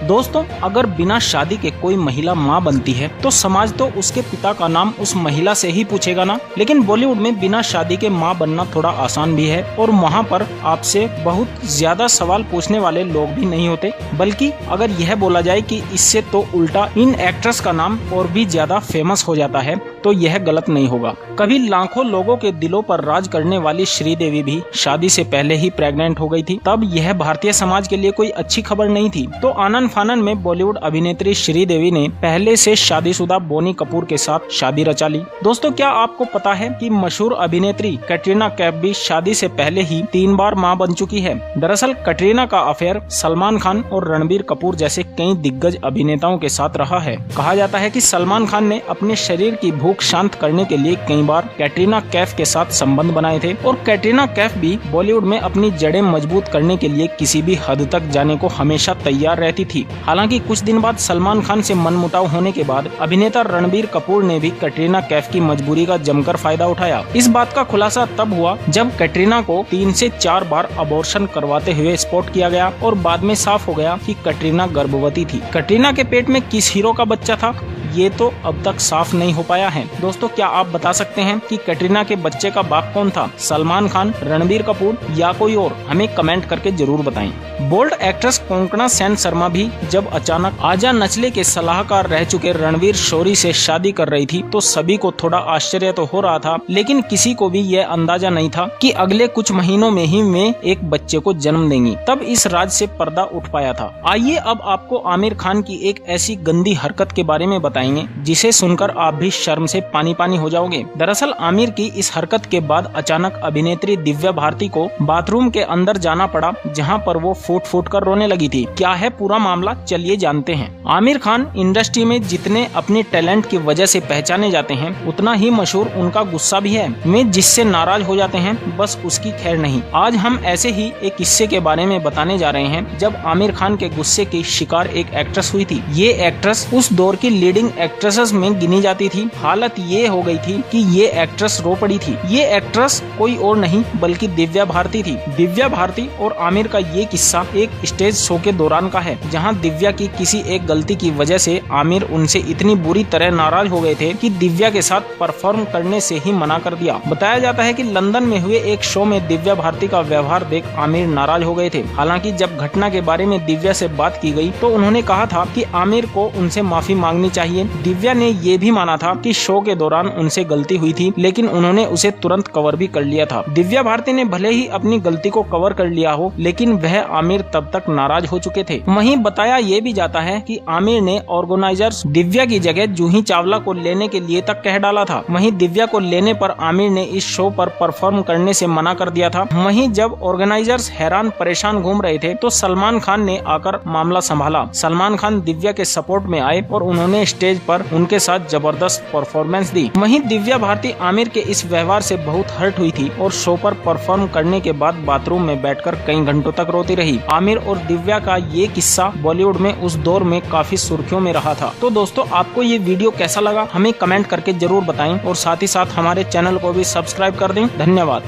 दोस्तों, अगर बिना शादी के कोई महिला माँ बनती है तो समाज तो उसके पिता का नाम उस महिला से ही पूछेगा ना। लेकिन बॉलीवुड में बिना शादी के माँ बनना थोड़ा आसान भी है और वहाँ पर आपसे बहुत ज्यादा सवाल पूछने वाले लोग भी नहीं होते। बल्कि अगर यह बोला जाए कि इससे तो उल्टा इन एक्ट्रेस का नाम और भी ज्यादा फेमस हो जाता है तो यह गलत नहीं होगा। कभी लाखों लोगों के दिलों पर राज करने वाली श्रीदेवी भी शादी से पहले ही प्रेग्नेंट हो गई थी। तब यह भारतीय समाज के लिए कोई अच्छी खबर नहीं थी। तो आनन फानन में बॉलीवुड अभिनेत्री श्रीदेवी ने पहले से शादीशुदा बोनी कपूर के साथ शादी रचा ली। दोस्तों, क्या आपको पता है कि मशहूर अभिनेत्री कैटरीना कैफ भी शादी से पहले ही 3 बार मां बन चुकी है। दरअसल कैटरीना का अफेयर सलमान खान और रणबीर कपूर जैसे कई दिग्गज अभिनेताओं के साथ रहा है। कहा जाता है कि सलमान खान ने अपने शरीर की भूख शांत करने के लिए कई बार कैटरीना कैफ के साथ संबंध बनाए थे और कैटरीना कैफ भी बॉलीवुड में अपनी जड़ें मजबूत करने के लिए किसी भी हद तक जाने को हमेशा तैयार रहती थी। हालांकि कुछ दिन बाद सलमान खान से मनमुटाव होने के बाद अभिनेता रणबीर कपूर ने भी कैटरीना कैफ की मजबूरी का जमकर फायदा उठाया। इस बात का खुलासा तब हुआ जब कैटरीना को 3 से 4 बार अबॉर्शन करवाते हुए स्पॉट किया गया और बाद में साफ हो गया कि कैटरीना गर्भवती थी। कैटरीना के पेट में किस हीरो का बच्चा था ये तो अब तक साफ नहीं हो पाया है। दोस्तों, क्या आप बता सकते हैं कि कैटरीना के बच्चे का बाप कौन था? सलमान खान, रणबीर कपूर या कोई और? हमें कमेंट करके जरूर बताएं। बोल्ड एक्ट्रेस कोंकणा सेन शर्मा भी जब अचानक आजा नचले के सलाहकार रह चुके रणवीर शोरी से शादी कर रही थी तो सभी को थोड़ा आश्चर्य तो हो रहा था, लेकिन किसी को भी यह अंदाजा नहीं था कि अगले कुछ महीनों में ही वे एक बच्चे को जन्म देंगी। तब इस राज से पर्दा उठ पाया था। आइए अब आपको आमिर खान की एक ऐसी गंदी हरकत के बारे में बताएंगे जिसे सुनकर आप भी शर्म से पानी पानी हो जाओगे। दरअसल आमिर की इस हरकत के बाद अचानक अभिनेत्री दिव्या भारती को बाथरूम के अंदर जाना पड़ा, जहां पर वो फूट फूट कर रोने लगी थी। क्या है पूरा मामला, चलिए जानते हैं। आमिर खान इंडस्ट्री में जितने अपने टैलेंट की वजह से पहचाने जाते हैं उतना ही मशहूर उनका गुस्सा भी है। वे जिससे नाराज हो जाते हैं बस उसकी खैर नहीं। आज हम ऐसे ही एक किस्से के बारे में बताने जा रहे हैं जब आमिर खान के गुस्से की शिकार एक एक्ट्रेस हुई थी। ये एक्ट्रेस उस दौर की लीडिंग एक्ट्रेसेस में गिनी जाती थी। हालत ये हो गई थी कि ये एक्ट्रेस रो पड़ी थी। ये एक्ट्रेस कोई और नहीं बल्कि दिव्या भारती थी। दिव्या भारती और आमिर का ये किस्सा एक स्टेज शो के दौरान का है, जहां दिव्या की किसी एक गलती की वजह से आमिर उनसे इतनी बुरी तरह नाराज हो गए थे कि दिव्या के साथ परफॉर्म करने से ही मना कर दिया। बताया जाता है कि लंदन में हुए एक शो में दिव्या भारती का व्यवहार देख आमिर नाराज हो गए थे। हालांकि जब घटना के बारे में दिव्या से बात की गई तो उन्होंने कहा था कि आमिर को उनसे माफी मांगनी चाहिए। दिव्या ने ये भी माना था कि शो के दौरान उनसे गलती हुई थी, लेकिन उन्होंने उसे तुरंत कवर भी कर लिया था। दिव्या भारती ने भले ही अपनी गलती को कवर कर लिया हो, लेकिन वह आमिर तब तक नाराज हो चुके थे। वहीं बताया ये भी जाता है कि आमिर ने ऑर्गेनाइजर्स दिव्या की जगह जूही चावला को लेने के लिए तक कह डाला था। वहीं दिव्या को लेने पर आमिर ने इस शो पर परफॉर्म करने से मना कर दिया था। वहीं जब ऑर्गेनाइजर्स हैरान परेशान घूम रहे थे तो सलमान खान ने आकर मामला संभाला। सलमान खान दिव्या के सपोर्ट में आए और उन्होंने स्टेज पर उनके साथ जबरदस्त परफॉर्मेंस दी। वहीं दिव्या भारती आमिर के इस व्यवहार से बहुत हर्ट हुई थी और शो पर परफॉर्म करने के बाद बाथरूम में बैठकर कई घंटों तक रोती रही। आमिर और दिव्या का ये किस्सा बॉलीवुड में उस दौर में काफी सुर्खियों में रहा था। तो दोस्तों, आपको ये वीडियो कैसा लगा हमें कमेंट करके जरूर बताएं और साथ ही साथ हमारे चैनल को भी सब्सक्राइब कर दें। धन्यवाद।